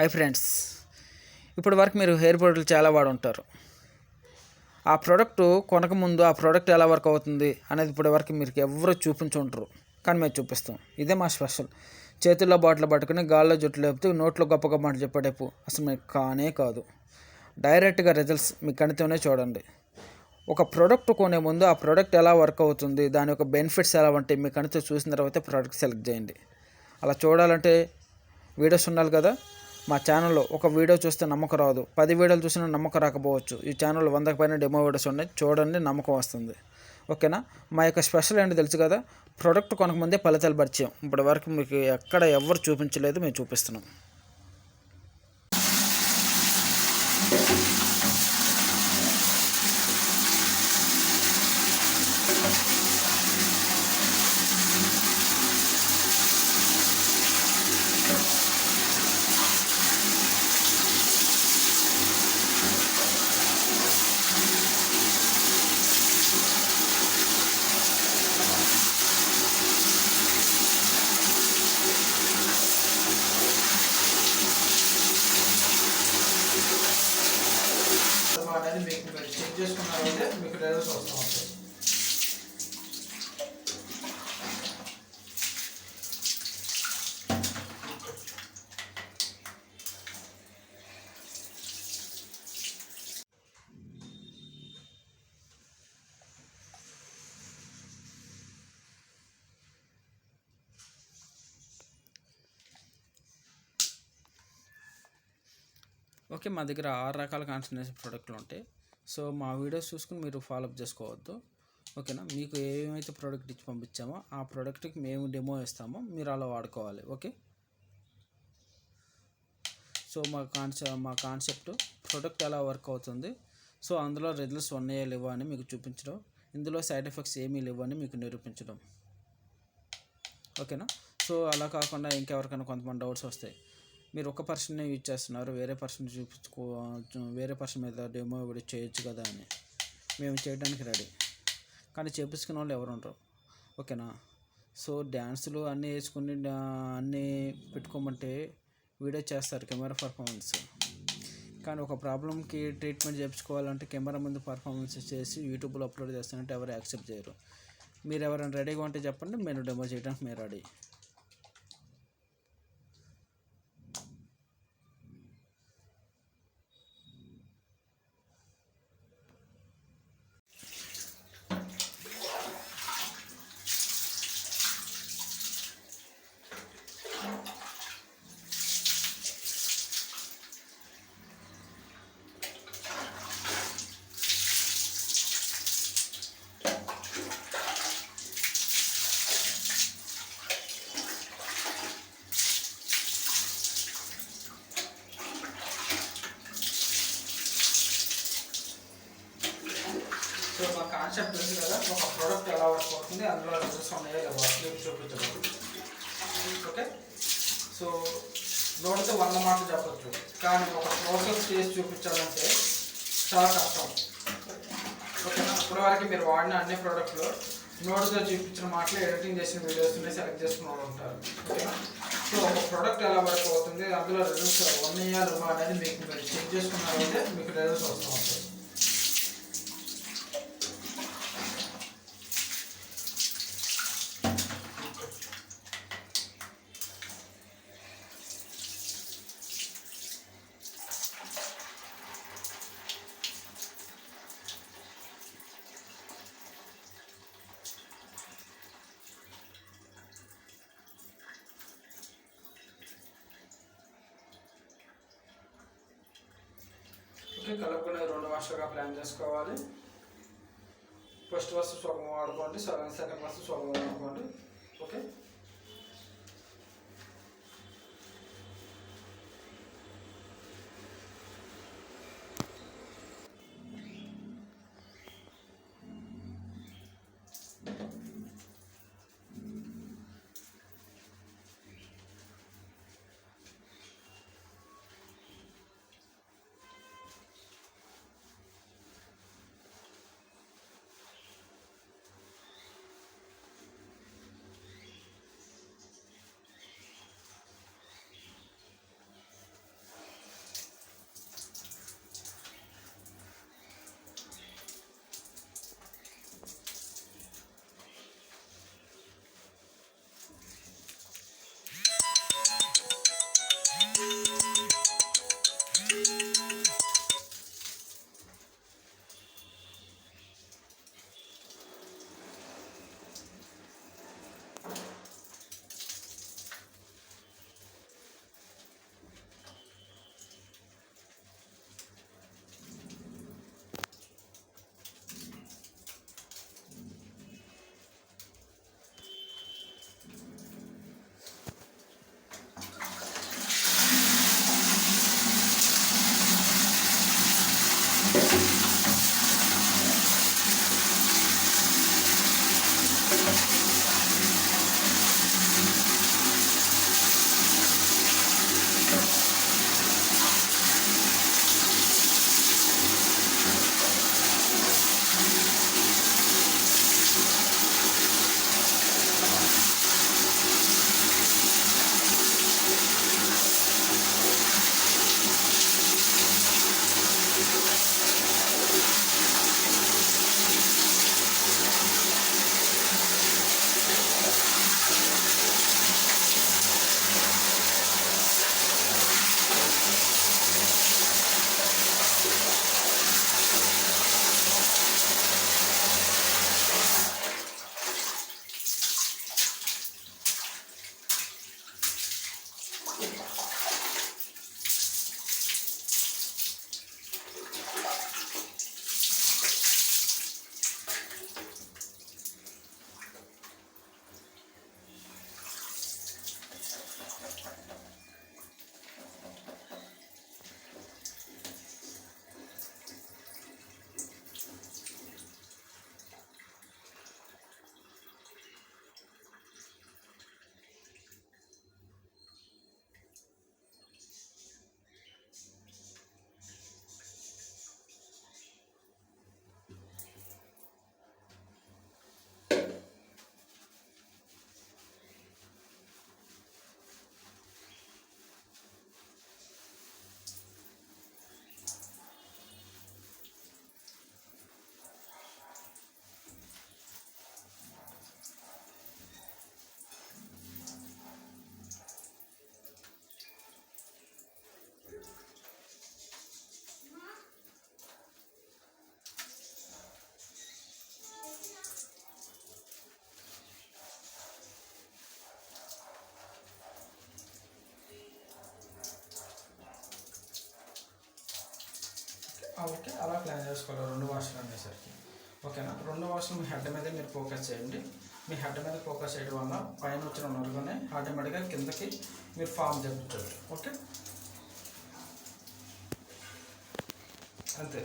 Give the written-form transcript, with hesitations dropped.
Hi friends, ఇప్పటి వరకు మీరు హెయిర్ ప్రొడక్ట్లు చాలా వాడుంటారు. ఆ ప్రోడక్ట్ కొనకముందు ఆ ప్రోడక్ట్ ఎలా వర్క్ అవుతుంది అనేది ఇప్పటి వరకు మీరు ఎవరు చూపించుంటారు, కానీ మేము చూపిస్తాం. ఇదే మా స్పెషల్. చేతుల్లో బాటిల్ పట్టుకుని గాల్లో జుట్టు లేపుతూ నోట్లో గొప్ప గొప్ప మాట చెప్పేటప్పు అసలు మీకు కానే కాదు. డైరెక్ట్గా రిజల్ట్స్ మీ కణితోనే చూడండి. ఒక ప్రోడక్ట్ కొనే ముందు ఆ ప్రోడక్ట్ ఎలా వర్క్ అవుతుంది, దాని యొక్క బెనిఫిట్స్ ఎలా ఉంటాయి మీ కణితో చూసిన తర్వాత ప్రోడక్ట్ సెలెక్ట్ చేయండి. అలా చూడాలంటే వీడియోస్ ఉండాలి కదా. మా ఛానల్లో ఒక వీడియో చూస్తే నమ్మకం రాదు, 10 వీడియోలు చూసినా నమ్మకం రాకపోవచ్చు. ఈ ఛానల్లో 100కి పైన డెమో వీడియోస్ ఉన్నాయి, చూడండి, నమ్మకం వస్తుంది. ఓకేనా. మా యొక్క స్పెషల్ ఏంటో తెలుసు కదా, ప్రోడక్ట్ కొనకముందే ఫలితాలు పరిచయం. ఇప్పటి వరకు మీకు ఎక్కడ ఎవరు చూపించలేదు, మేము చూపిస్తున్నాం. అనేది మీకు చెక్ చేసుకున్నారంటే మీకు రిజల్ట్స్ వస్తూ ఉంటాయి. ఓకే, మా దగ్గర 6 రకాల కాన్సన్ట్రేషన్ ప్రోడక్ట్లు ఉంటాయి. సో మా వీడియోస్ చూసుకుని మీరు ఫాలోఅప్ చేసుకోవద్దు. ఓకేనా. మీకు ఏమైతే ప్రోడక్ట్ ఇచ్చి పంపించామో ఆ ప్రోడక్ట్కి మేము డెమో ఇస్తామో మీరు అలా వాడుకోవాలి. ఓకే. సో మా కాన్సెప్ట్ ప్రోడక్ట్ ఎలా వర్క్ అవుతుంది, సో అందులో రిజల్ట్స్ ఉన్నాయా లేవా అని మీకు చూపించడం, ఇందులో సైడ్ ఎఫెక్ట్స్ ఏమీ లేవు అని మీకు నిరూపించడం. ఓకేనా. సో అలా కాకుండా ఇంకెవరికైనా కొంతమంది డౌట్స్ వస్తాయి. మీరు ఒక పర్సన్నే యూజ్ చేస్తున్నారు, వేరే పర్సన్ మీద డెమో వీడియో చేయొచ్చు కదా అని. మేము చేయడానికి రెడీ, కానీ చేపించుకునే వాళ్ళు ఎవరు ఉంటారు. ఓకేనా. సో డ్యాన్సులు అన్నీ వేసుకుని అన్నీ పెట్టుకోమంటే వీడియో చేస్తారు, కెమెరా పర్ఫార్మెన్స్. కానీ ఒక ప్రాబ్లంకి ట్రీట్మెంట్ చేయించుకోవాలంటే కెమెరా ముందు పర్ఫార్మెన్స్ చేసి యూట్యూబ్లో అప్లోడ్ చేస్తానంటే ఎవరు యాక్సెప్ట్ చేయరు. మీరు ఎవరైనా రెడీగా ఉంటే చెప్పండి, మేము డెమో చేయడానికి మేము రెడీ. సో మా కాన్సెప్ట్ తెలుసు కదా, ఒక ప్రోడక్ట్ ఎలా వర్క్ అవుతుంది, అందులో రిజల్ట్స్ ఉన్నాయో లేవో చూపించడం. ఓకే. సో నోటితో 100 మాటలు చెప్పచ్చు, కానీ ఒక ప్రాసెస్ చేసి చూపించాలంటే చాలా కష్టం. ఓకేనా. ఇప్పటి వరకు మీరు వాడిన అన్ని ప్రోడక్ట్లు నోటితో చూపించిన మాటలు ఎడిటింగ్ చేసిన వీడియోస్ని సెలెక్ట్ చేసుకున్న వాళ్ళు ఉంటారు. ఓకేనా. సో ఒక ప్రోడక్ట్ ఎలా వర్క్ అవుతుంది, అందులో రిజల్ట్స్ ఉన్నాయా లేవా అనేది మీకు మీరు చెక్ చేసుకున్నారంటే మీకు రిజల్ట్స్ వస్తూ ఉంటాయి. కలుపుకునే 2 వరుసగా ప్లాన్ చేసుకోవాలి. ఫస్ట్ వరుస సగం వాడుకోండి, సెకండ్ వరుస సగం వాడుకోండి. ఓకే. ఓకే, అలా ప్లాన్ చేసుకోవాలి 2 వాష్లు అనేసరికి. ఓకేనా, 2 వాష్లు మీ హెడ్ మీద మీరు ఫోకస్ చేయండి. మీ హెడ్ మీద ఫోకస్ చేయడం వల్ల పైన వచ్చిన నొరగనే ఆటోమేటిక్గా కిందకి మీరు ఫామ్ చేయించవచ్చు. ఓకే, అంతే.